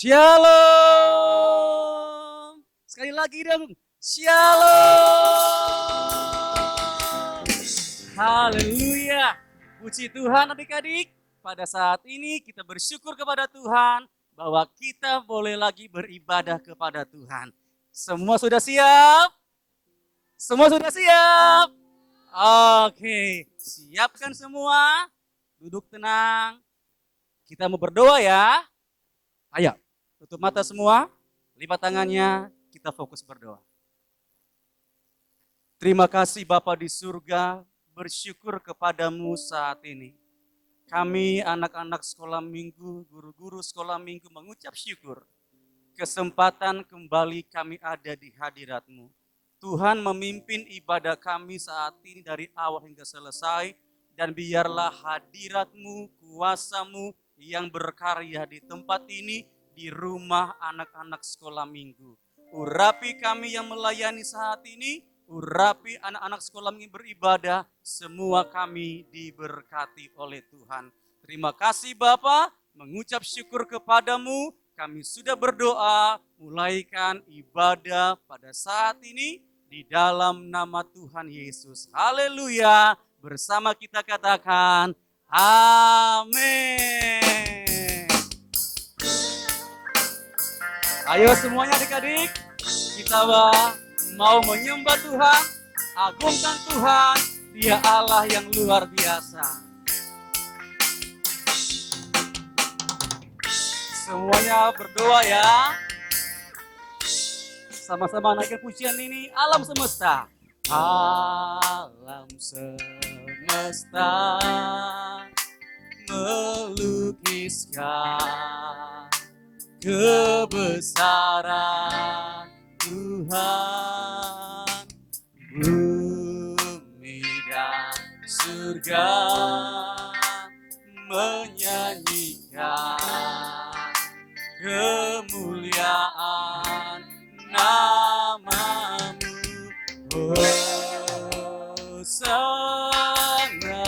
Shalom. Sekali lagi dong. Shalom. Haleluya. Puji Tuhan adik-adik. Pada saat ini kita bersyukur kepada Tuhan bahwa kita boleh lagi beribadah kepada Tuhan. Semua sudah siap? Semua sudah siap? Oke, siapkan semua. Duduk tenang. Kita mau berdoa ya. Ayo, tutup mata semua, lipat tangannya, kita fokus berdoa. Terima kasih Bapa di surga, bersyukur kepadamu saat ini. Kami anak-anak sekolah minggu, guru-guru sekolah minggu mengucap syukur. Kesempatan kembali kami ada di hadirat-Mu. Tuhan memimpin ibadah kami saat ini dari awal hingga selesai. Dan biarlah hadirat-Mu, kuasa-Mu yang berkarya di tempat ini, di rumah anak-anak sekolah minggu. Urapi kami yang melayani saat ini, urapi anak-anak sekolah minggu beribadah, semua kami diberkati oleh Tuhan. Terima kasih Bapa, mengucap syukur kepadamu, kami sudah berdoa, mulaikan ibadah pada saat ini, di dalam nama Tuhan Yesus. Haleluya, bersama kita katakan, amin. Ayo semuanya adik-adik, kita mau menyembah Tuhan, agungkan Tuhan, Dia Allah yang luar biasa. Semuanya berdoa ya. Sama-sama naikkan pujian ini, alam semesta. Alam semesta melukiskan kebesaran Tuhan, bumi dan surga menyanyikan kemuliaan namamu. Hosana,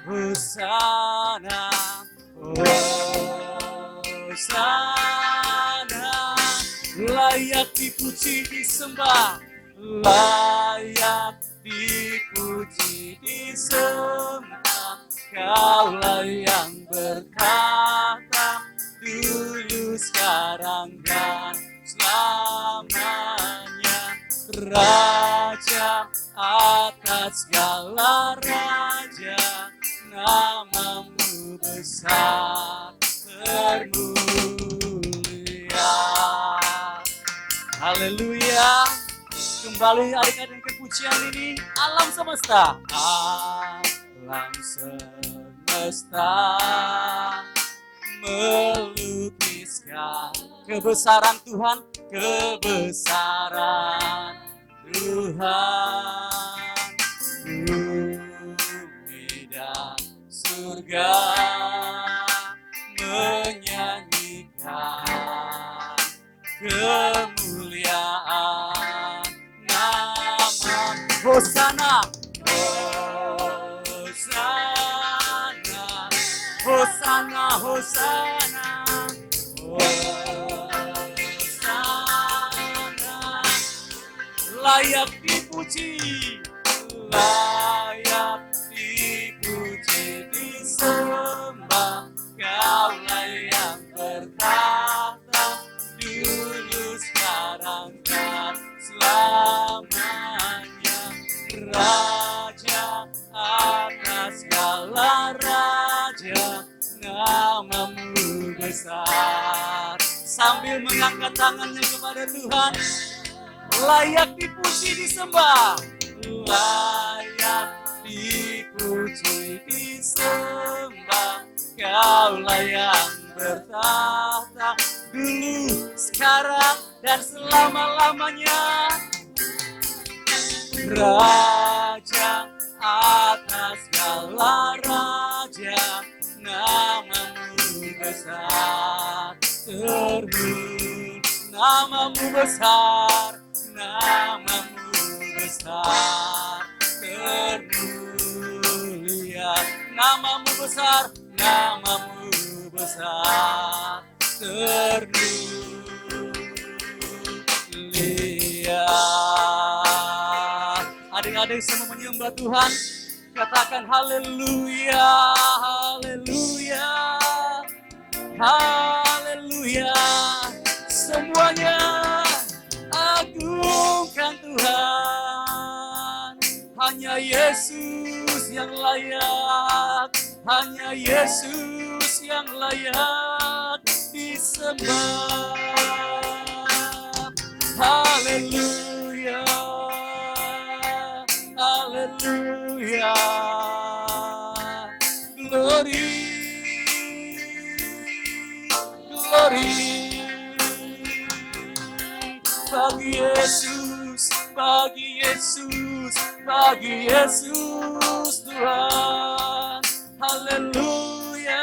Hosana, Hosana, layak dipuji disembah, layak dipuji disembah. Kaulah yang berkata dulu, sekarang dan selamanya, Raja atas segala raja, namamu besar termulia. Haleluya. Kembali adik-adik ke pujian ini, alam semesta. Alam semesta melukiskan kebesaran Tuhan, kebesaran Tuhan, bumi dan surga menyanyikan kemuliaan nama. Hosana, Hosana, Hosana, Hosana, Hosana, layak dipuji, layak dipuji disembah. Kaulah yang bertahta dulu, sekarang dan selamanya, Raja atas segala raja, namamu besar. Sambil mengangkat tangannya kepada Tuhan, layak dipuji disembah, layak dipuji disembah. Kaulah yang bertahta dulu, sekarang dan selama-lamanya, Raja atas segala raja, namamu besar termulia. Namamu besar, namamu besar termulia. Namamu besar, namamu besar terlihat. Adik-adik semua menyembah Tuhan. Katakan haleluya, haleluya, haleluya. Semuanya agungkan Tuhan. Hanya Yesus yang layak, hanya Yesus yang layak disembah. Haleluya, haleluya, glory, glory. Bagi Yesus, bagi Yesus, bagi Yesus Tuhan. Haleluya,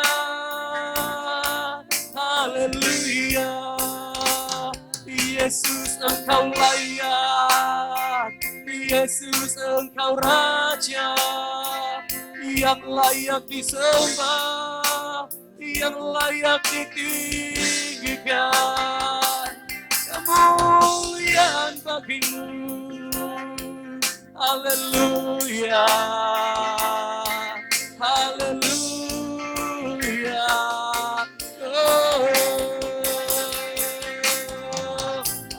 haleluya. Yesus Engkau layak, Yesus Engkau Raja, yang layak disembah, yang layak ditinggikan. Kemuliaan bagimu, haleluya, haleluya. Oh,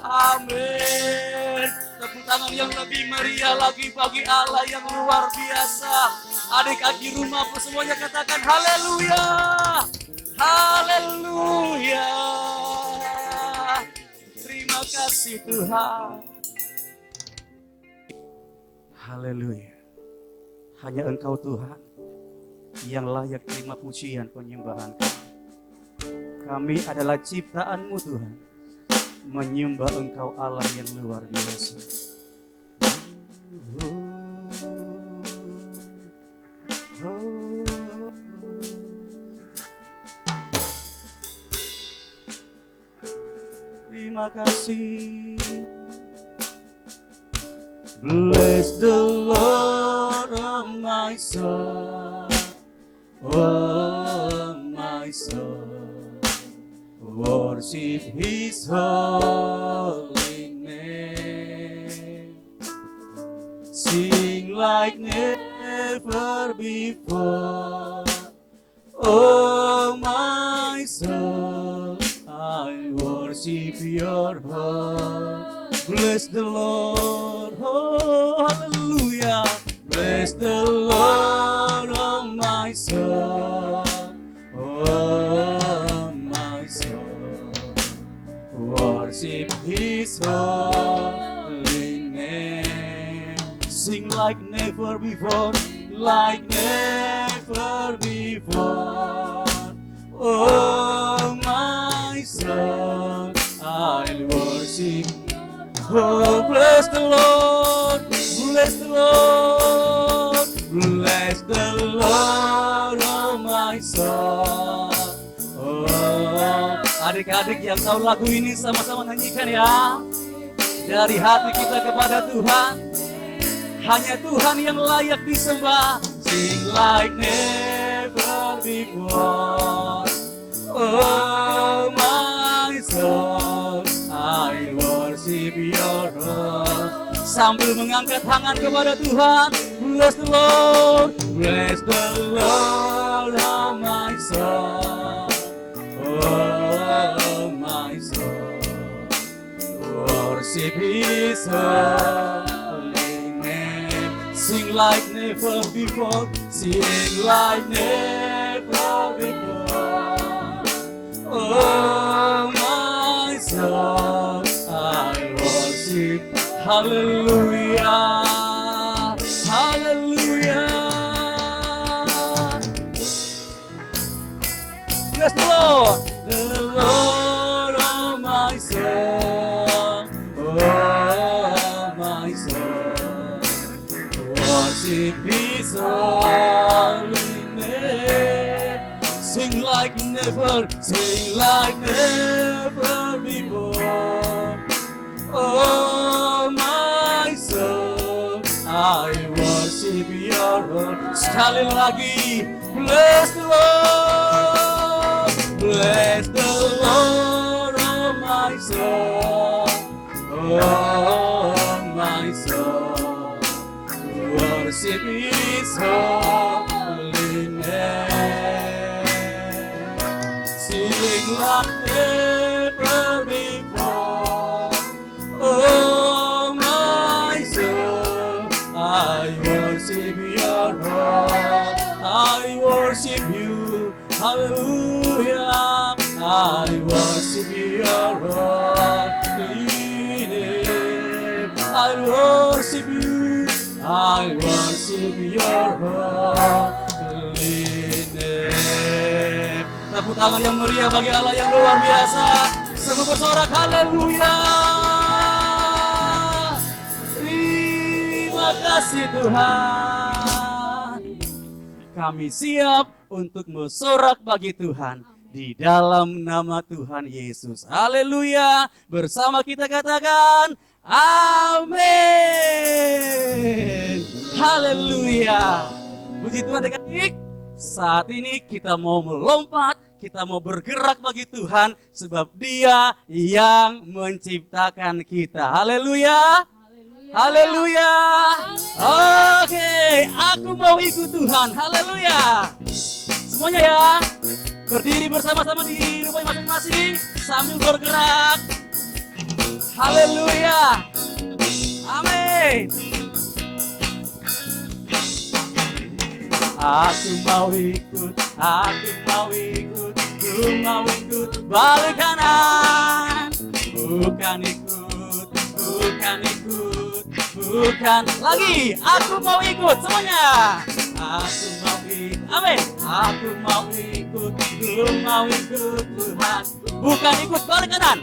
amin. Tepuk tangan yang lebih meriah lagi bagi Allah yang luar biasa. Adik-adik rumah semuanya katakan haleluya, haleluya. Terima kasih Tuhan. Haleluya. Hanya Engkau Tuhan yang layak terima pujian penyembahan kami. Kami adalah ciptaan-Mu Tuhan, menyembah Engkau Allah yang luar biasa. Terima kasih. Bless the Lord, oh my soul, oh my soul. Worship His holy name. Sing like never before. Oh my soul, I worship Your heart. Bless the Lord, oh hallelujah. Bless the Lord, oh my soul, oh my soul. Worship His holy name. Sing like never before, like never before. Oh my soul, I worship. Oh, bless the Lord, bless the Lord, bless the Lord, oh my soul. Oh, adik-adik yang tahu lagu ini sama-sama nyanyikan ya. Dari hati kita kepada Tuhan, hanya Tuhan yang layak disembah. Sing like never before. Oh my soul, I worship Your heart. Sambil mengangkat tangan kepada Tuhan. Bless the Lord, bless the Lord, oh my soul, oh my soul. Worship His holy name. Sing like never before, sing like never before. Oh my soul, I worship. Hallelujah, hallelujah. Bless the Lord, oh my soul, oh my soul. Worship His holy name. Sing like never before. Oh my soul, I worship Your heart. Sekali lagi, bless the Lord, bless the Lord. like never before. Oh my soul, I worship your Lord. I worship you, hallelujah. I worship your holy name. I worship you, I worship your holy name. Tepuk tangan yang meriah bagi Allah yang luar biasa. Semua bersorak haleluya. Terima kasih Tuhan. Kami siap untuk bersorak bagi Tuhan di dalam nama Tuhan Yesus. Haleluya. Bersama kita katakan amin. Haleluya. Puji Tuhan adik-adik. Saat ini kita mau melompat, kita mau bergerak bagi Tuhan sebab Dia yang menciptakan kita. Haleluya. Haleluya. Oke, aku mau ikut Tuhan. Haleluya. Semuanya ya. Berdiri bersama-sama di rumah masing-masing sambil bergerak. Haleluya. Amin. Aku mau ikut, ku mau ikut balik kanan. Bukan lagi. Aku mau ikut semuanya. Aku mau ikut, amin. Aku mau ikut, ku mau ikut Tuhan. Bukan ikut balik kanan.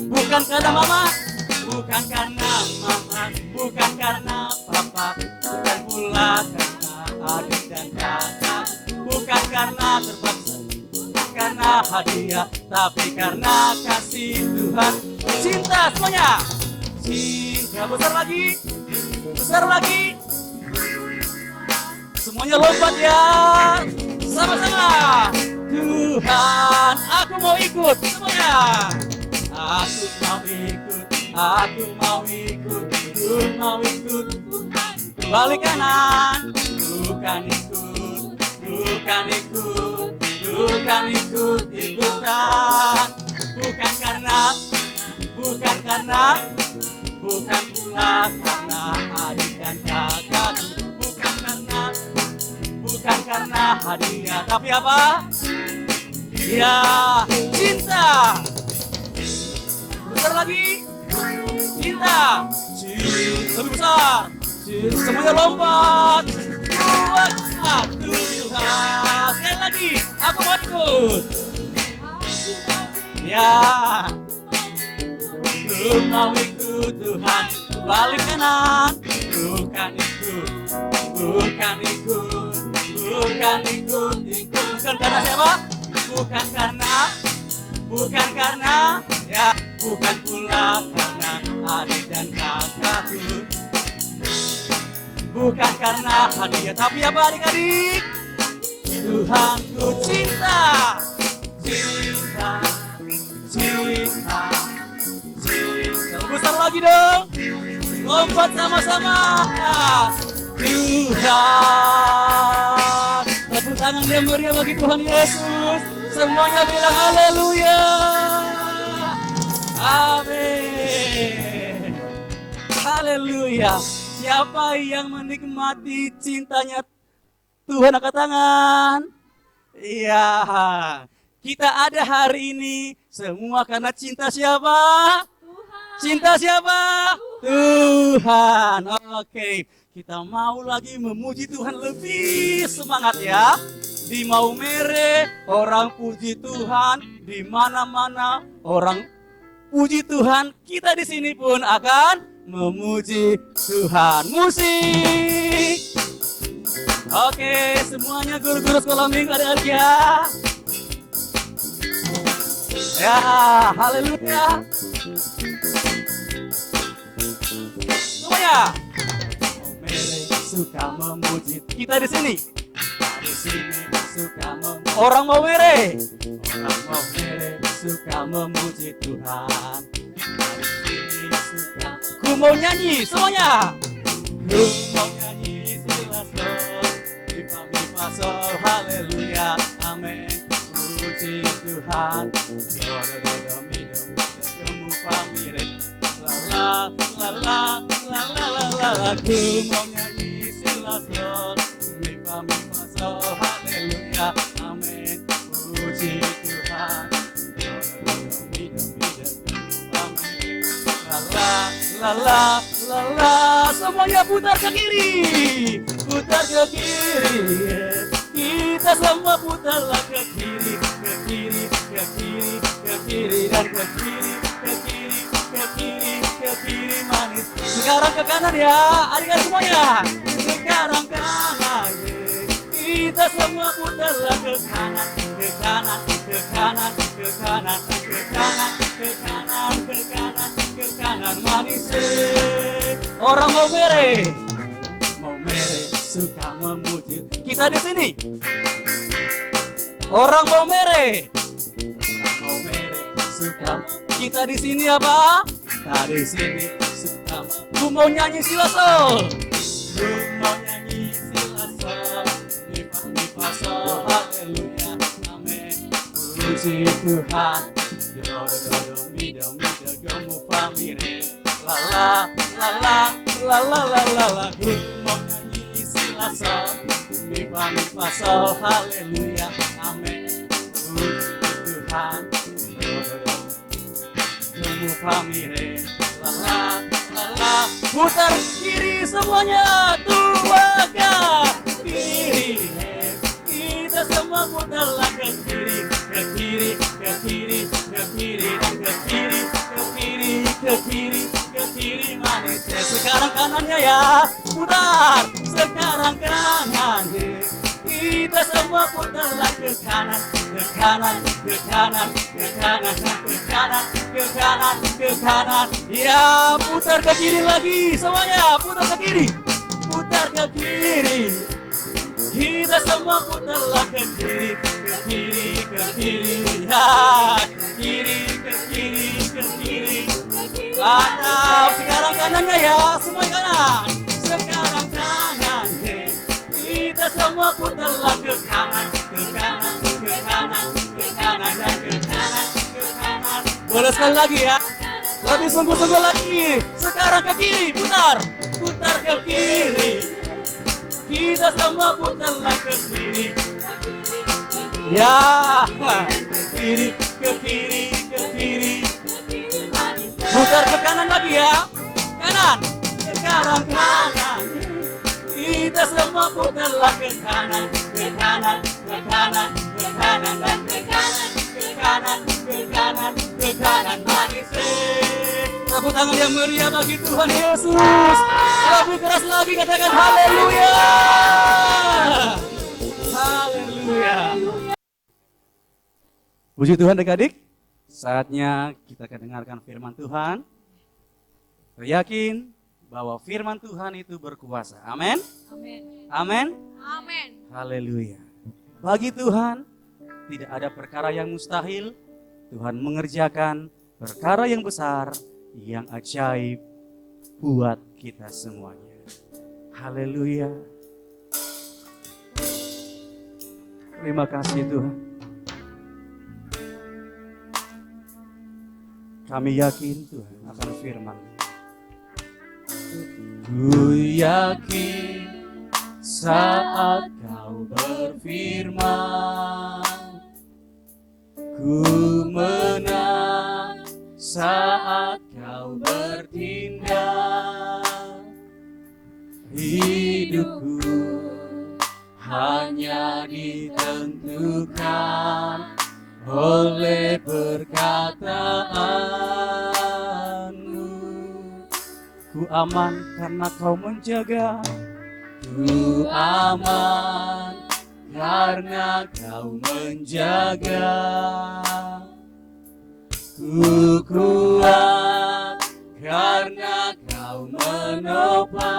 Bukan karena mama. Bukan karena mama, bukan karena papa, bukan pula karena adik dan kakak, bukan karena terpaksa, bukan karena hadiah, tapi karena kasih Tuhan. Cinta semuanya, cinta besar lagi, semuanya lompat ya, sama-sama. Tuhan, aku mau ikut semuanya. Aku mau ikut, ku mau ikut balik kanan. Bukan ikut ikutan. Bukan pula karena adik dan kakak. Bukan karena hadiah, tapi apa? Ya, cinta. Besar lagi. Cinta lebih besar. Semuanya lompat. Tuhan. Sekali lagi. Aku mau ikut. Ya. Ku mau ikut Tuhan. Balik kanan. Bukan ikut. Bukan karena siapa? Bukan karena ya, bukan pula karena adik dan kakakku, bukan karena hadiah, tapi apa adik-adik? Tuhanku cinta. Besar lagi dong, lompat sama-sama. Tuhan, tepuk tangan yang meriah bagi Tuhan Yesus. Semuanya bilang haleluya. Amin. Haleluya. Siapa yang menikmati cintanya Tuhan, angkat tangan. Iya. Kita ada hari ini semua karena cinta siapa? Tuhan. Cinta siapa? Tuhan. Oke. Kita mau lagi memuji Tuhan lebih semangat ya. Di Maumere orang puji Tuhan, di mana-mana orang puji Tuhan. Kita di sini pun akan memuji Tuhan. Musik. Oke, semuanya guru-guru sekolah minggu adik-adik ya. Ya, haleluya. Semuanya. Maumere suka memuji. Kita di sini. Di sini suka memuji. Orang Maumere suka memuji Tuhan. Di sini suka. Ku mau nyanyi semuanya. Ku mau nyanyi jelas dong. Di pagi Tuhan. Kamu pamirin. La la la la la la la la. Aku mau nyanyi silas Lord. Mi fa sol, haleluya, amin. Puji Tuhan. La la la la, semuanya putar ke kiri, putar ke kiri. Kita semua putarlah ke kiri, ke kiri, ke kiri, ke kiri dan ke kiri, ke kiri, ke kiri, ke kiri manis. Sekarang ke kanan ya, adik-adik semuanya. Sekarang kanan, kita semua putarlah ke kanan, ke kanan, ke kanan, ke kanan, ke kanan, ke kanan, ke kanan, ke kanan manis. Orang mau mere, suka memuji. Kita di sini. Orang mau mere, suka. Kita di sini apa? Kita di sini suka. Ku mau nyanyi silasol. Ku mau nyanyi silasol. Mi fa sol, haleluya, amin. Puji Tuhan. Do mi do kamu pamirin. La la la la la la la la la. Ku mau nyanyi silasol. Mi fa sol, haleluya, amin. Puji Tuhan. Kamu pamirin. La la la la. Putar kiri semuanya. Dua kiri. Kita semua putarlah ke kiri, ke kiri, ke kiri, ke kiri dan ke kiri, ke kiri, ke kiri, ke kiri manis. Sekarang kanannya ya, putar. Sekarang kanan, kita semua putarlah ke kanan, ke kanan, ke kanan, ke kanan, ke kanan, ke kanan, ke kanan. Ya, putar ke kiri lagi semuanya, putar ke kiri, putar ke kiri. Kita semua putarlah ke kiri, ke kiri, ke kiri, ya, kiri, ke kiri, ke kiri. Mantap, sekarang kanannya ya, semua kanan. Sekarang kanan, kita semua putarlah ke kanan, ke kanan, ke kanan, ke kanan dan ke kanan, ke kanan. Boleh sekali lagi ya, lebih sungguh-sungguh lagi. Sekarang ke kiri, putar, putar ke kiri. Kita semua putarlah ke kiri. Ya, ke kiri, ke kiri, ke kiri. Putar ke kanan lagi ya. Kanan. Sekarang kanan. Kita semua putarlah ke kanan, ke kanan, ke kanan, ke kanan dan ke kanan, ke kanan, ke kanan, ke kanan manis. Tepuk tangan yang meriah bagi Tuhan Yesus. Lebih keras lagi katakan haleluya. Haleluya. Puji Tuhan adik-adik. Saatnya kita akan dengarkan firman Tuhan. Saya yakin bahwa firman Tuhan itu berkuasa. Amin. Amin. Amin. Amin. Haleluya. Bagi Tuhan tidak ada perkara yang mustahil. Tuhan mengerjakan perkara yang besar, yang ajaib buat kita semuanya. Haleluya. Terima kasih Tuhan. Kami yakin Tuhan akan firman. Ku yakin saat kau berfirman, ku menang saat kau bertindak. Hidupku hanya ditentukan oleh perkataanmu. Ku aman karena kau menjaga. Ku aman karena kau menjaga. Ku kuat karena kau menopang.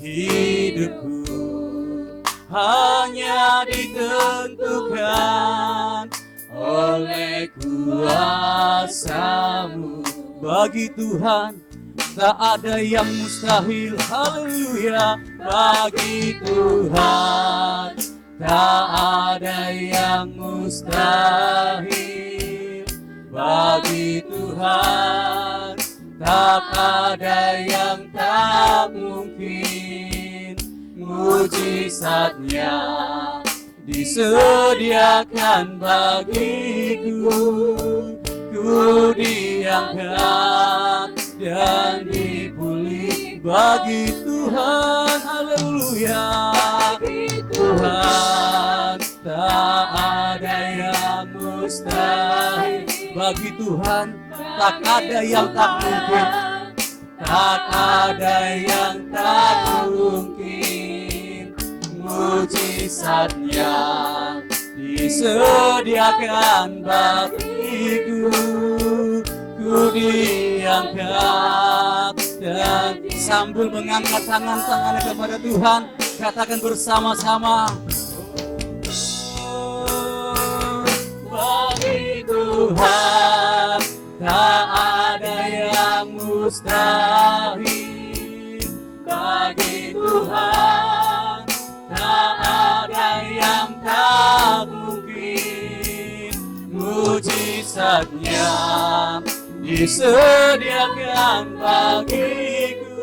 Hidupku hanya ditentukan oleh kuasa-Mu. Bagi Tuhan tak ada yang mustahil. Haleluya. Bagi Tuhan tak ada yang mustahil bagi Tuhan, tak ada yang tak mungkin. Mujizatnya disediakan bagiku, ku diangkat dan dipulih bagi Tuhan. Haleluya. Tuhan, tak ada yang mustahil bagi Tuhan, tak ada yang tak mungkin, tak ada yang tak mungkin. Mujizatnya disediakan bagiku, ku diangkat. Dan sambil mengangkat tangan-tangannya kepada Tuhan, katakan bersama-sama, bagi Tuhan tak ada yang mustahil, bagi Tuhan tak ada yang tak mungkin. Mujizatnya disediakan bagiku,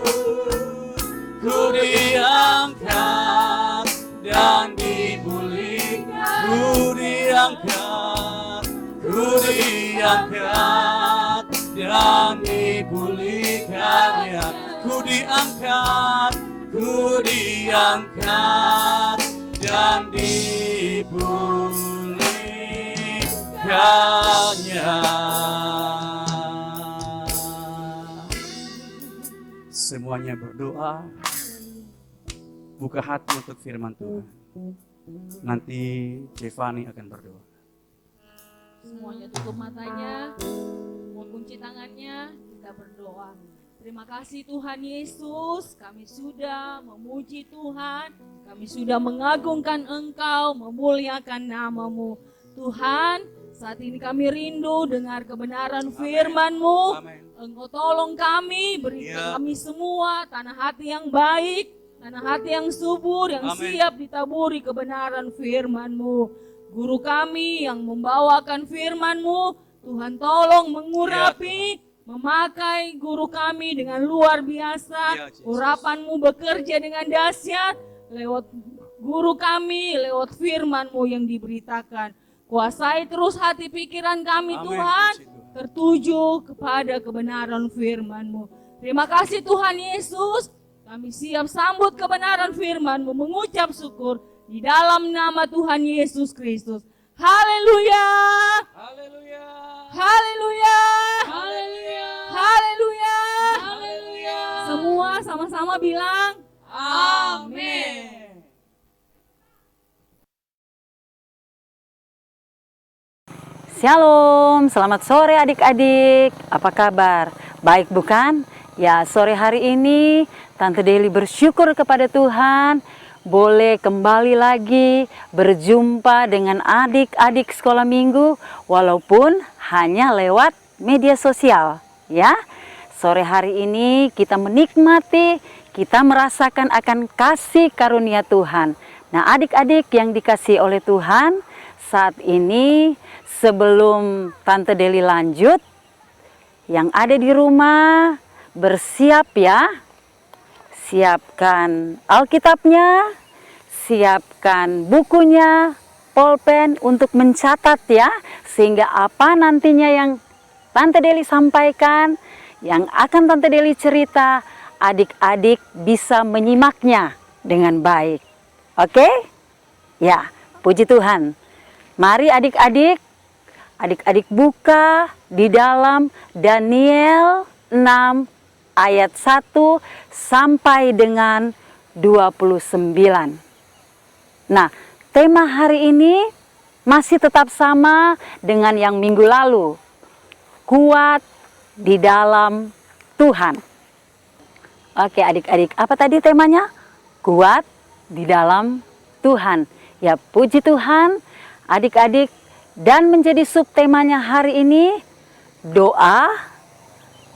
ku diangkat dan dipulihkan. Ku diangkat, ku diangkat dan dipulihkan. Ya, ku diangkat, ku diangkat dan dipulihkannya. Semuanya berdoa, buka hati untuk firman Tuhan. Nanti Stefani akan berdoa. Semuanya tutup matanya, mau kunci tangannya, kita berdoa. Terima kasih Tuhan Yesus, kami sudah memuji Tuhan, kami sudah mengagungkan Engkau, memuliakan nama-Mu. Tuhan, saat ini kami rindu dengar kebenaran firman-Mu. Engkau tolong kami, berikan kami semua tanah hati yang baik, tanah hati yang subur, yang siap ditaburi kebenaran firman-Mu. Guru kami yang membawakan firman-Mu, Tuhan tolong mengurapi, memakai guru kami dengan luar biasa. Urapan-Mu bekerja dengan dahsyat lewat guru kami, lewat firman-Mu yang diberitakan. Kuasai terus hati pikiran kami Tuhan, tertuju kepada kebenaran firman-Mu. Terima kasih Tuhan Yesus, kami siap sambut kebenaran firman-Mu, mengucap syukur di dalam nama Tuhan Yesus Kristus. Haleluya. Haleluya. Haleluya. Haleluya. Haleluya. Haleluya. Semua sama-sama bilang amin. Shalom, selamat sore adik-adik. Apa kabar? Baik bukan? Ya, sore hari ini Tante Deli bersyukur kepada Tuhan boleh kembali lagi berjumpa dengan adik-adik sekolah minggu walaupun hanya lewat media sosial, ya. Sore hari ini kita menikmati, kita merasakan akan kasih karunia Tuhan. Nah, adik-adik yang dikasihi oleh Tuhan, saat ini sebelum Tante Deli lanjut, yang ada di rumah bersiap ya. Siapkan Alkitabnya, siapkan bukunya, pulpen untuk mencatat ya. Sehingga apa nantinya yang Tante Deli sampaikan, yang akan Tante Deli cerita, adik-adik bisa menyimaknya dengan baik. Oke? Ya, puji Tuhan. Mari adik-adik buka di dalam Daniel 6 ayat 1 sampai dengan 29. Nah, tema hari ini masih tetap sama dengan yang minggu lalu. Kuat di dalam Tuhan. Oke adik-adik, apa tadi temanya? Kuat di dalam Tuhan. Ya, puji Tuhan adik-adik. Dan menjadi subtemanya hari ini, doa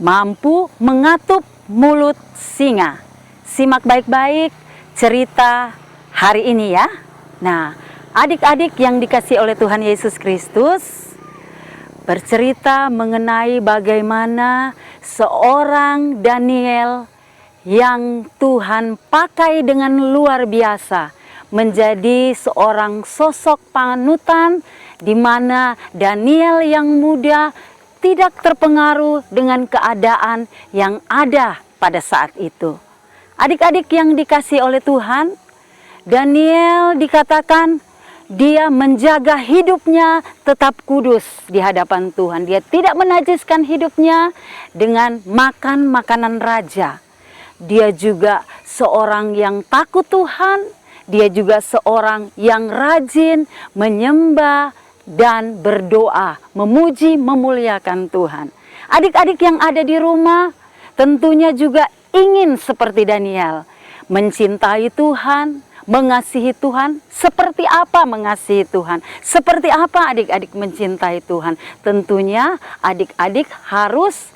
mampu mengatup mulut singa. Simak baik-baik cerita hari ini ya. Nah, Adik-adik yang dikasihi oleh Tuhan Yesus Kristus, bercerita mengenai bagaimana seorang Daniel yang Tuhan pakai dengan luar biasa menjadi seorang sosok panutan, di mana Daniel yang muda tidak terpengaruh dengan keadaan yang ada pada saat itu. Adik-adik yang dikasihi oleh Tuhan, Daniel dikatakan dia menjaga hidupnya tetap kudus di hadapan Tuhan. Dia tidak menajiskan hidupnya dengan makan makanan raja. Dia juga seorang yang takut Tuhan. Dia juga seorang yang rajin menyembah dan berdoa, memuji, memuliakan Tuhan. Adik-adik yang ada di rumah tentunya juga ingin seperti Daniel, mencintai Tuhan, mengasihi Tuhan. Seperti apa mengasihi Tuhan? Seperti apa adik-adik mencintai Tuhan? Tentunya adik-adik harus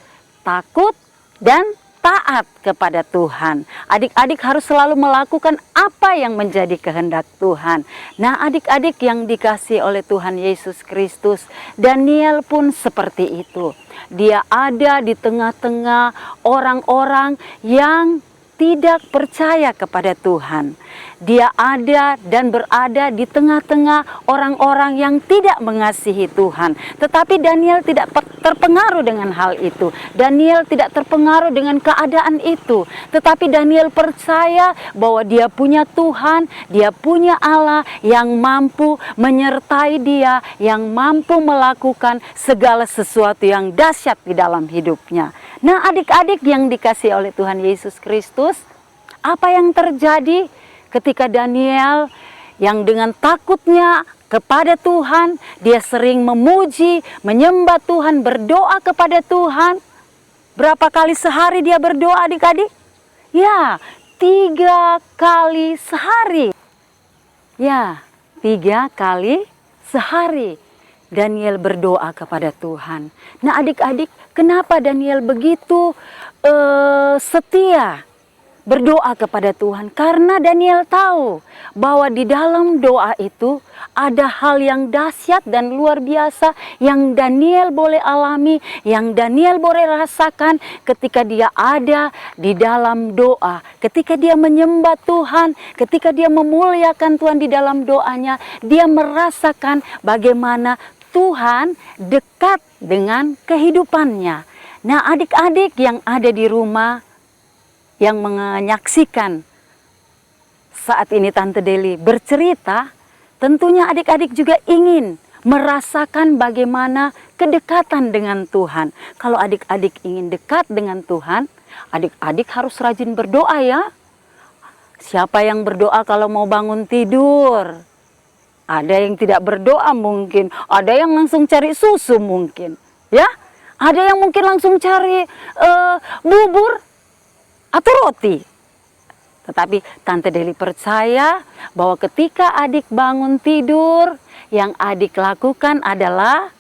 takut dan taat kepada Tuhan. Adik-adik harus selalu melakukan apa yang menjadi kehendak Tuhan. Nah, adik-adik yang dikasihi oleh Tuhan Yesus Kristus, Daniel pun seperti itu. Dia ada di tengah-tengah orang-orang yang tidak percaya kepada Tuhan. Dia ada dan berada di tengah-tengah orang-orang yang tidak mengasihi Tuhan. Tetapi Daniel tidak terpengaruh dengan hal itu. Daniel tidak terpengaruh dengan keadaan itu. Tetapi Daniel percaya bahwa dia punya Tuhan, dia punya Allah yang mampu menyertai dia, yang mampu melakukan segala sesuatu yang dahsyat di dalam hidupnya. Nah, adik-adik yang dikasihi oleh Tuhan Yesus Kristus, apa yang terjadi ketika Daniel yang dengan takutnya kepada Tuhan, dia sering memuji, menyembah Tuhan, berdoa kepada Tuhan. Berapa kali sehari dia berdoa adik-adik? Ya, 3 kali sehari. Ya, 3 kali sehari Daniel berdoa kepada Tuhan. Nah adik-adik, kenapa Daniel begitu setia berdoa kepada Tuhan? Karena Daniel tahu bahwa di dalam doa itu ada hal yang dahsyat dan luar biasa yang Daniel boleh alami, yang Daniel boleh rasakan ketika dia ada di dalam doa. Ketika dia menyembah Tuhan, ketika dia memuliakan Tuhan di dalam doanya, dia merasakan bagaimana Tuhan dekat dengan kehidupannya. Nah, adik-adik yang ada di rumah yang menyaksikan saat ini Tante Deli bercerita, tentunya adik-adik juga ingin merasakan bagaimana kedekatan dengan Tuhan. Kalau adik-adik ingin dekat dengan Tuhan, adik-adik harus rajin berdoa ya. Siapa yang berdoa kalau mau bangun tidur? Ada yang tidak berdoa mungkin, ada yang langsung cari susu mungkin, ya. Ada yang mungkin langsung cari bubur atau roti. Tetapi Tante Deli percaya bahwa ketika adik bangun tidur, yang adik lakukan adalah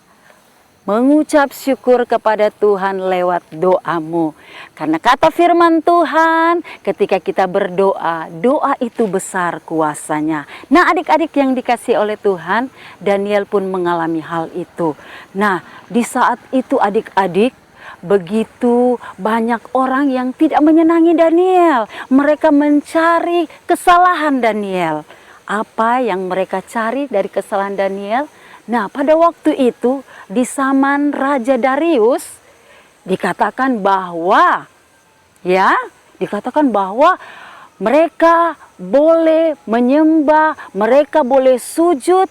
mengucap syukur kepada Tuhan lewat doamu. Karena kata firman Tuhan, ketika kita berdoa, doa itu besar kuasanya. Nah adik-adik yang dikasihi oleh Tuhan, Daniel pun mengalami hal itu. Nah di saat itu adik-adik, begitu banyak orang yang tidak menyenangi Daniel. Mereka mencari kesalahan Daniel. Apa yang mereka cari dari kesalahan Daniel? Nah, pada waktu itu di zaman Raja Darius dikatakan bahwa mereka boleh menyembah, mereka boleh sujud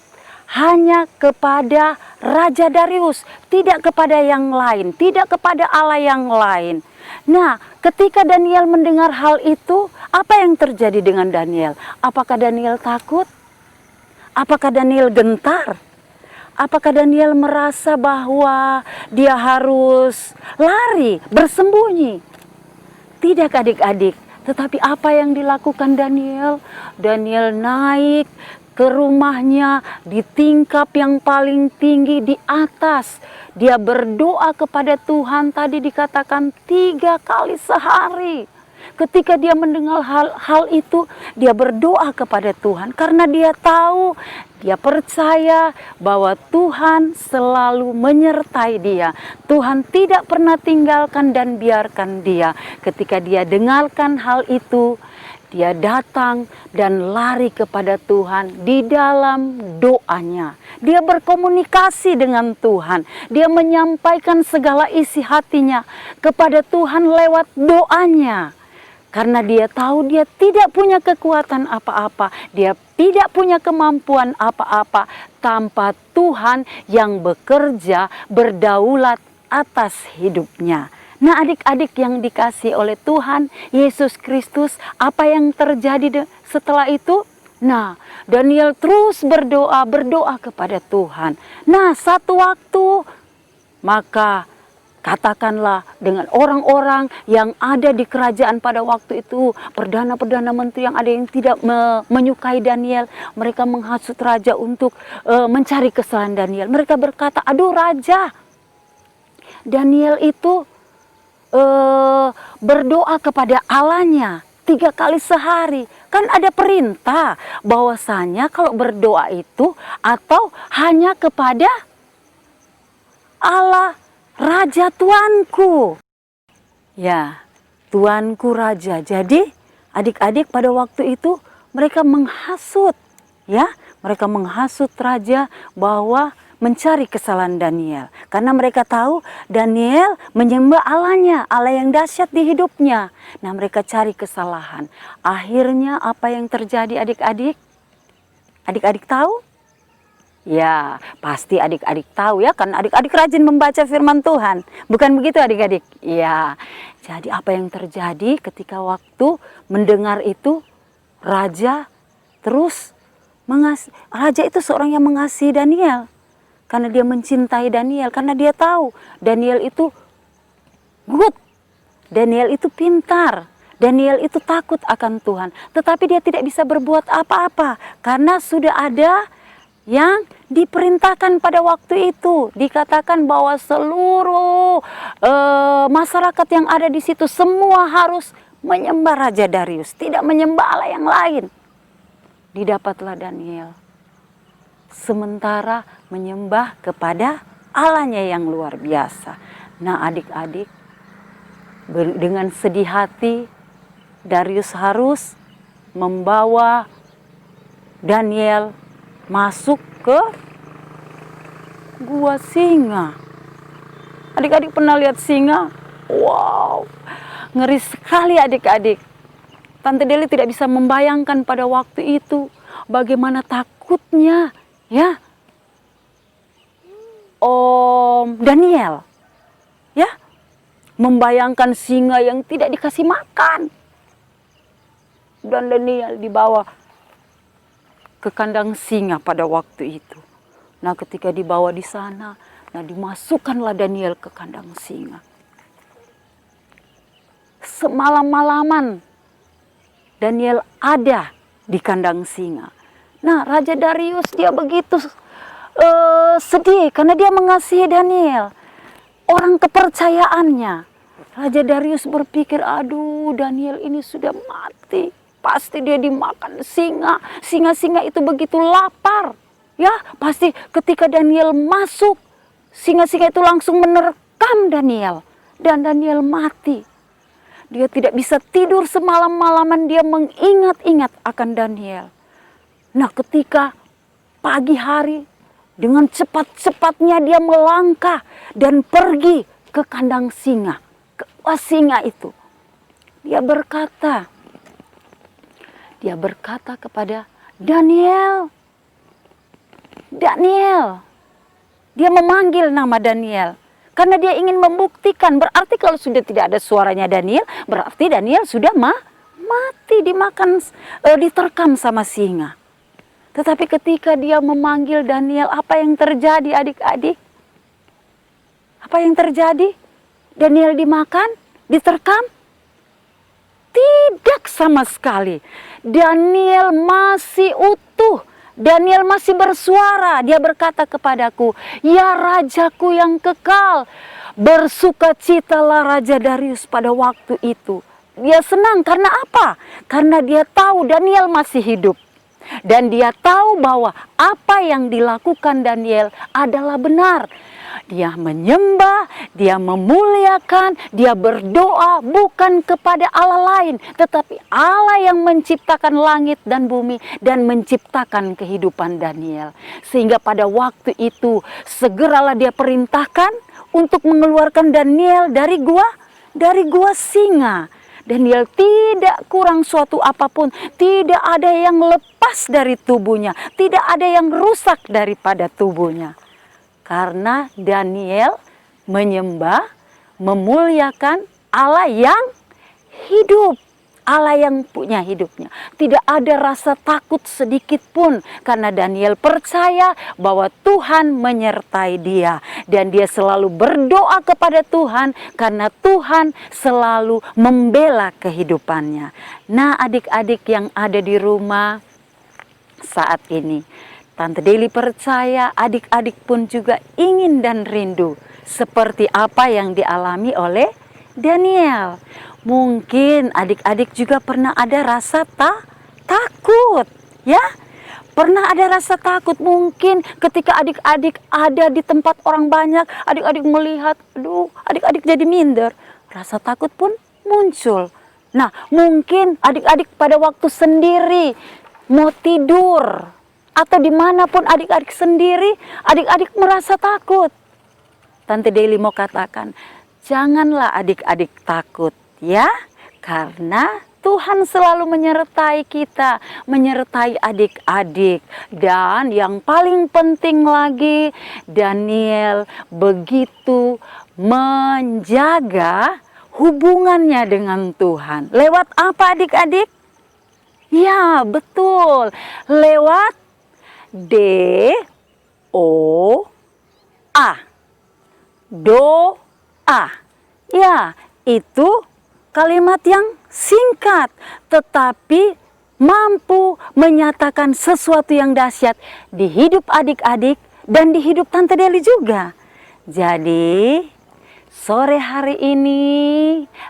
hanya kepada Raja Darius, tidak kepada yang lain, tidak kepada Allah yang lain. Nah, ketika Daniel mendengar hal itu, apa yang terjadi dengan Daniel? Apakah Daniel takut? Apakah Daniel gentar? Apakah Daniel merasa bahwa dia harus lari, bersembunyi? Tidak adik-adik, tetapi apa yang dilakukan Daniel? Daniel naik ke rumahnya di tingkap yang paling tinggi di atas. Dia berdoa kepada Tuhan, tadi dikatakan 3 kali sehari. Ketika dia mendengar hal itu, dia berdoa kepada Tuhan karena dia tahu, dia percaya bahwa Tuhan selalu menyertai dia. Tuhan tidak pernah tinggalkan dan biarkan dia. Ketika dia dengarkan hal itu, dia datang dan lari kepada Tuhan di dalam doanya. Dia berkomunikasi dengan Tuhan. Dia menyampaikan segala isi hatinya kepada Tuhan lewat doanya. Karena dia tahu dia tidak punya kekuatan apa-apa. Dia tidak punya kemampuan apa-apa tanpa Tuhan yang bekerja berdaulat atas hidupnya. Nah, adik-adik yang dikasihi oleh Tuhan Yesus Kristus, apa yang terjadi setelah itu? Nah, Daniel terus berdoa kepada Tuhan. Nah, satu waktu, maka katakanlah dengan orang-orang yang ada di kerajaan pada waktu itu, perdana-perdana menteri yang ada yang tidak menyukai Daniel, mereka menghasut raja untuk mencari kesalahan Daniel. Mereka berkata, aduh raja, Daniel itu berdoa kepada Allahnya 3 kali sehari. Kan ada perintah bahwasanya kalau berdoa itu atau hanya kepada Allah Raja Tuanku. Ya, Tuanku Raja. Jadi adik-adik pada waktu itu mereka menghasut, ya, mereka menghasut raja bahwa mencari kesalahan Daniel. Karena mereka tahu Daniel menyembah Allahnya, Allah yang dahsyat di hidupnya. Nah, mereka cari kesalahan. Akhirnya apa yang terjadi adik-adik? Adik-adik tahu? Ya, pasti adik-adik tahu ya, kan adik-adik rajin membaca firman Tuhan. Bukan begitu adik-adik? Ya, jadi apa yang terjadi ketika waktu mendengar itu, raja terus raja itu seorang yang mengasihi Daniel. Karena dia mencintai Daniel, karena dia tahu Daniel itu good, Daniel itu pintar, Daniel itu takut akan Tuhan. Tetapi dia tidak bisa berbuat apa-apa karena sudah ada yang diperintahkan pada waktu itu. Dikatakan bahwa seluruh masyarakat yang ada di situ semua harus menyembah Raja Darius, tidak menyembah Allah yang lain. Didapatlah Daniel sementara menyembah kepada Allahnya yang luar biasa. Nah, adik-adik, dengan sedih hati Darius harus membawa Daniel masuk ke gua singa. Adik-adik pernah lihat singa? Wow, ngeri sekali adik-adik. Tante Deli tidak bisa membayangkan pada waktu itu bagaimana takutnya, ya, Om Daniel, ya, membayangkan singa yang tidak dikasih makan. Dan Daniel dibawa ke kandang singa pada waktu itu. Nah, ketika dibawa di sana, nah dimasukkanlah Daniel ke kandang singa. Semalam-malaman Daniel ada di kandang singa. Nah, Raja Darius dia begitu sedih karena dia mengasihi Daniel, orang kepercayaannya. Raja Darius berpikir, aduh Daniel ini sudah mati, pasti dia dimakan singa. Singa-singa itu begitu lapar, ya pasti ketika Daniel masuk, singa-singa itu langsung menerkam Daniel dan Daniel mati. Dia tidak bisa tidur semalam-malaman, dia mengingat-ingat akan Daniel. Nah, ketika pagi hari dengan cepat-cepatnya dia melangkah dan pergi ke kandang singa, ke singa itu. Dia berkata kepada Daniel, Daniel. Dia memanggil nama Daniel karena dia ingin membuktikan, berarti kalau sudah tidak ada suaranya Daniel, berarti Daniel sudah mati, dimakan, diterkam sama singa. Tetapi ketika dia memanggil Daniel, apa yang terjadi adik-adik? Apa yang terjadi? Daniel dimakan, diterkam? Tidak sama sekali. Daniel masih utuh. Daniel masih bersuara. Dia berkata kepadaku, ya Rajaku yang kekal, bersukacitalah Raja Darius pada waktu itu. Dia senang karena apa? Karena dia tahu Daniel masih hidup. Dan dia tahu bahwa apa yang dilakukan Daniel adalah benar. Dia menyembah, dia memuliakan, dia berdoa bukan kepada Allah lain, tetapi Allah yang menciptakan langit dan bumi dan menciptakan kehidupan Daniel. Sehingga pada waktu itu segeralah dia perintahkan untuk mengeluarkan Daniel dari gua singa. Daniel tidak kurang suatu apapun, tidak ada yang lepas dari tubuhnya, tidak ada yang rusak daripada tubuhnya. Karena Daniel menyembah, memuliakan Allah yang hidup, Allah yang punya hidupnya. Tidak ada rasa takut sedikit pun karena Daniel percaya bahwa Tuhan menyertai dia. Dan dia selalu berdoa kepada Tuhan karena Tuhan selalu membela kehidupannya. Nah, adik-adik yang ada di rumah saat ini, Tante Deli percaya adik-adik pun juga ingin dan rindu seperti apa yang dialami oleh Daniel. Mungkin adik-adik juga pernah ada rasa takut, ya? Pernah ada rasa takut mungkin ketika adik-adik ada di tempat orang banyak, adik-adik melihat, aduh, adik-adik jadi minder. Rasa takut pun muncul. Nah, mungkin adik-adik pada waktu sendiri mau tidur atau dimanapun adik-adik sendiri, adik-adik merasa takut. Tante Deli mau katakan, janganlah adik-adik takut. Ya, karena Tuhan selalu menyertai kita, menyertai adik-adik. Dan yang paling penting lagi, Daniel begitu menjaga hubungannya dengan Tuhan. Lewat apa adik-adik? Ya, betul. Lewat doa. Doa. Ya, itu kalimat yang singkat, tetapi mampu menyatakan sesuatu yang dahsyat di hidup adik-adik dan di hidup Tante Deli juga. Jadi, sore hari ini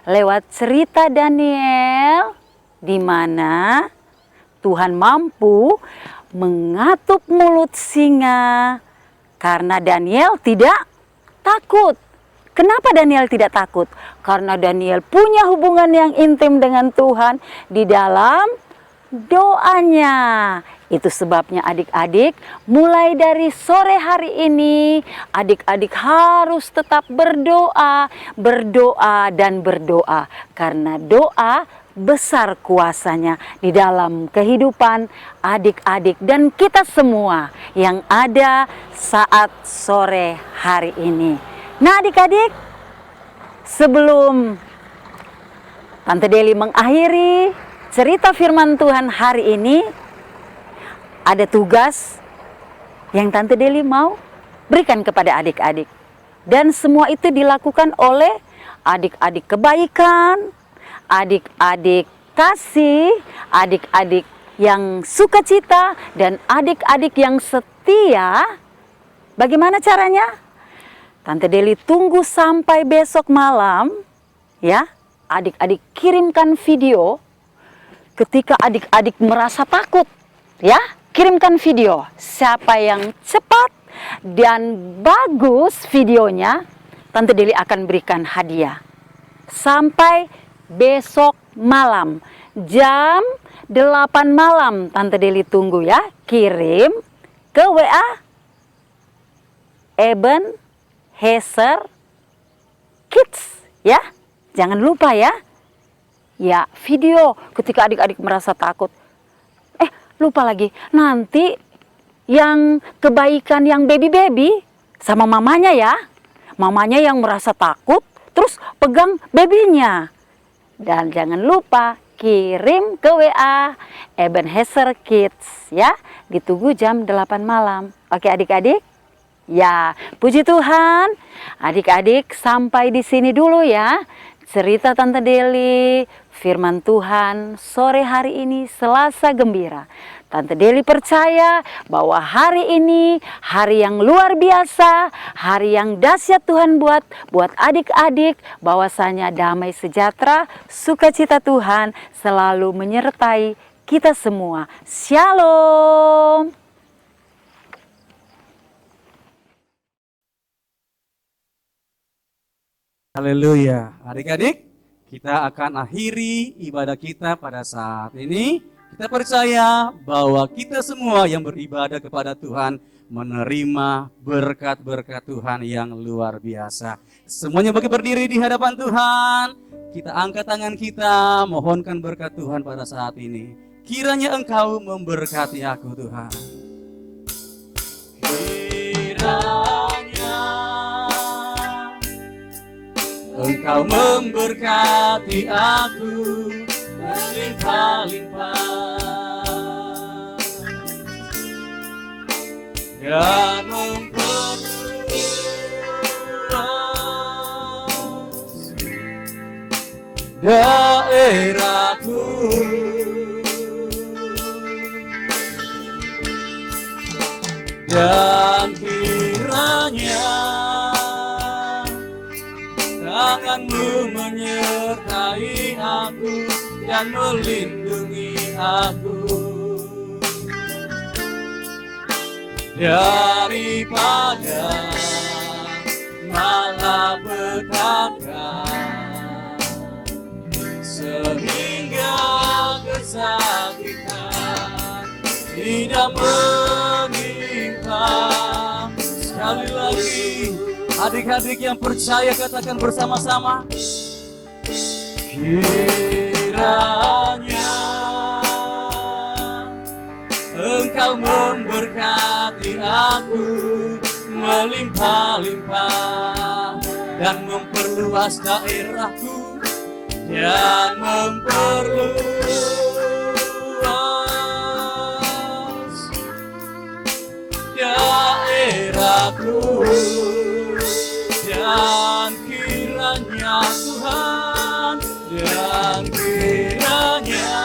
lewat cerita Daniel, di mana Tuhan mampu mengatup mulut singa karena Daniel tidak takut. Kenapa Daniel tidak takut? Karena Daniel punya hubungan yang intim dengan Tuhan di dalam doanya. Itu sebabnya adik-adik, mulai dari sore hari ini, adik-adik harus tetap berdoa, berdoa dan berdoa. Karena doa besar kuasanya di dalam kehidupan adik-adik dan kita semua yang ada saat sore hari ini. Nah adik-adik, sebelum Tante Deli mengakhiri cerita firman Tuhan hari ini, ada tugas yang Tante Deli mau berikan kepada adik-adik. Dan semua itu dilakukan oleh adik-adik kebaikan, adik-adik kasih, adik-adik yang sukacita, dan adik-adik yang setia. Bagaimana caranya? Tante Deli tunggu sampai besok malam, ya. Adik-adik kirimkan video ketika adik-adik merasa takut, ya. Kirimkan video. Siapa yang cepat dan bagus videonya, Tante Deli akan berikan hadiah. Sampai besok malam, jam 8 malam, Tante Deli tunggu ya. Kirim ke WA Eben Heser Kids, ya. Jangan lupa ya. Ya, video ketika adik-adik merasa takut. Lupa lagi. Nanti yang kebaikan yang baby-baby sama mamanya ya. Mamanya yang merasa takut, terus pegang babynya. Dan jangan lupa kirim ke WA Eben Heser Kids ya. Ditunggu jam 8 malam. Oke adik-adik? Ya, puji Tuhan, adik-adik sampai di sini dulu ya. Cerita Tante Deli, firman Tuhan sore hari ini Selasa Gembira. Tante Deli percaya bahwa hari ini hari yang luar biasa, hari yang dahsyat Tuhan buat adik-adik, bahwasanya damai sejahtera, sukacita Tuhan selalu menyertai kita semua. Shalom. Haleluya. Adik-adik, kita akan akhiri ibadah kita pada saat ini. Kita percaya bahwa kita semua yang beribadah kepada Tuhan menerima berkat-berkat Tuhan yang luar biasa. Semuanya bagi berdiri di hadapan Tuhan. Kita angkat tangan kita, mohonkan berkat Tuhan pada saat ini. Kiranya Engkau memberkati aku, Tuhan. Kiranya Engkau memberkati aku berlimpah-limpah dan memperluas daerahku, dan kiranya tanganmu menyertai aku dan melindungi aku daripada malapetaka, sehingga kesakitan tidak menimpa. Sekali lagi, adik-adik yang percaya katakan bersama-sama. Kiranya Engkau memberkati aku melimpah-limpah dan memperluas daerahku dan memperluas daerahku, dan kiranya Tuhan, dan kiranya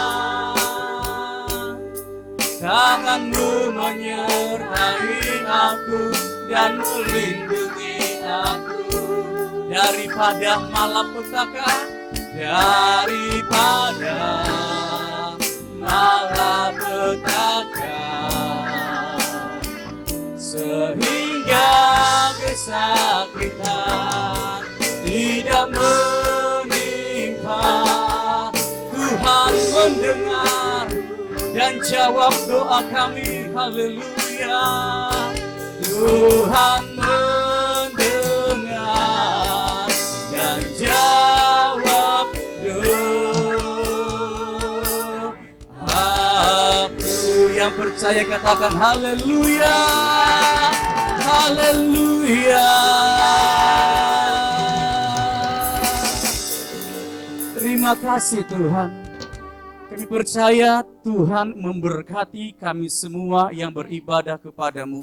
tanganmu menyertai aku dan melindungi aku daripada malapetaka, daripada malapetaka, sehingga kesakitan tidak menimpa. Tuhan mendengar dan jawab doa kami. Haleluya. Tuhan mendengar dan jawab doa aku. Yang percaya katakan haleluya. Haleluya. Terima kasih Tuhan. Kami percaya Tuhan memberkati kami semua yang beribadah kepadamu.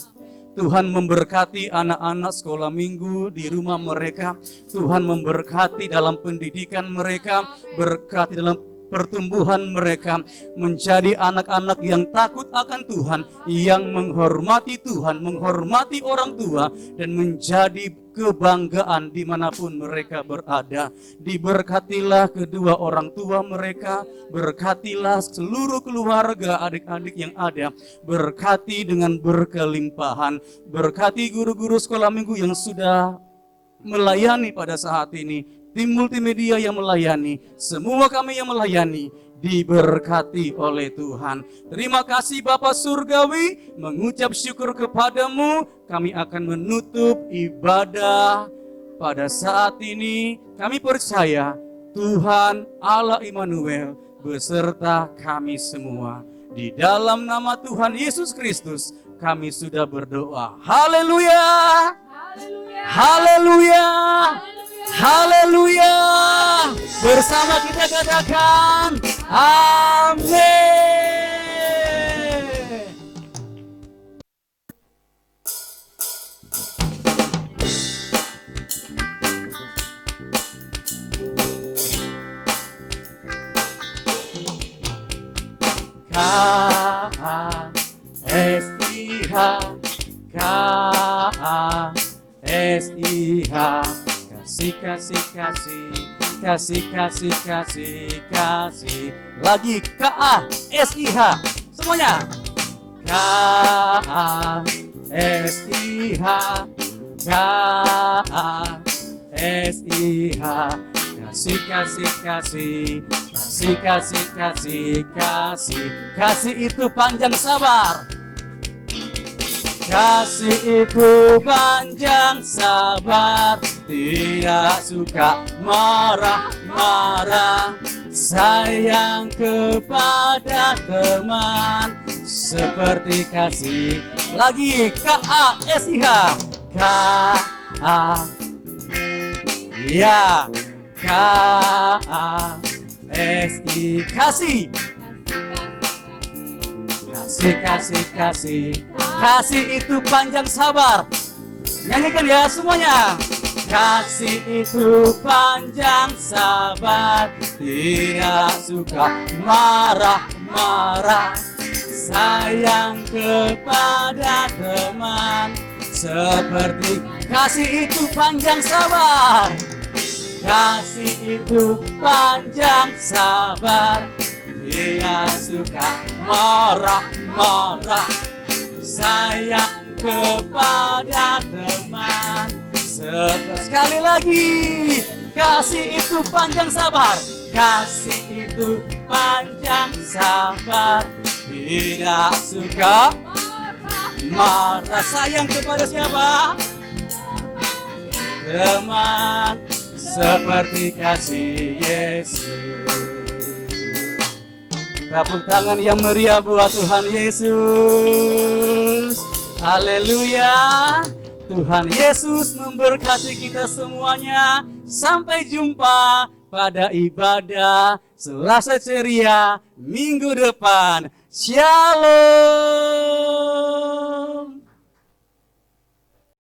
Tuhan memberkati anak-anak sekolah minggu di rumah mereka. Tuhan memberkati dalam pendidikan mereka, berkati dalam pertumbuhan mereka menjadi anak-anak yang takut akan Tuhan, yang menghormati Tuhan, menghormati orang tua, dan menjadi kebanggaan dimanapun mereka berada. Diberkatilah kedua orang tua mereka, berkatilah seluruh keluarga adik-adik yang ada, berkati dengan berkelimpahan, berkati guru-guru sekolah minggu yang sudah melayani pada saat ini, tim multimedia yang melayani, semua kami yang melayani, diberkati oleh Tuhan. Terima kasih Bapa Surgawi, mengucap syukur kepadamu. Kami akan menutup ibadah pada saat ini. Kami percaya Tuhan Allah Immanuel beserta kami semua. Di dalam nama Tuhan Yesus Kristus kami sudah berdoa. Haleluya. Haleluya. Haleluya. Haleluya. Bersama kita katakan amin. Kau K-A-S-I-H. Kasih, kasih, kasih. Kasih, kasih, kasih, kasih. Lagi K-A-S-I-H. Semuanya. K-A-S-I-H. K-A-S-I-H. Kasih, kasih, kasih. Kasih, kasih, kasih, kasih. Kasih itu panjang sabar. Kasih itu panjang sabar, tidak suka marah-marah, sayang kepada teman, seperti kasih. Lagi K-A-S-I-H. K-A, ya, K-A-S-I, kasih. Kasih, kasih, kasih. Kasih itu panjang sabar. Nyanyikan ya semuanya. Kasih itu panjang sabar, tidak suka marah-marah, sayang kepada teman, seperti kasih itu panjang sabar. Kasih itu panjang sabar, tidak suka marah-marah, sayang kepada teman. Sekali lagi, kasih itu panjang sabar. Kasih itu panjang sabar, tidak suka marah, sayang kepada siapa? Teman, seperti kasih Yesus. Tepuk tangan yang meriah buat Tuhan Yesus. Haleluya. Tuhan Yesus memberkati kita semuanya. Sampai jumpa pada ibadah Selasa ceria minggu depan. Shalom.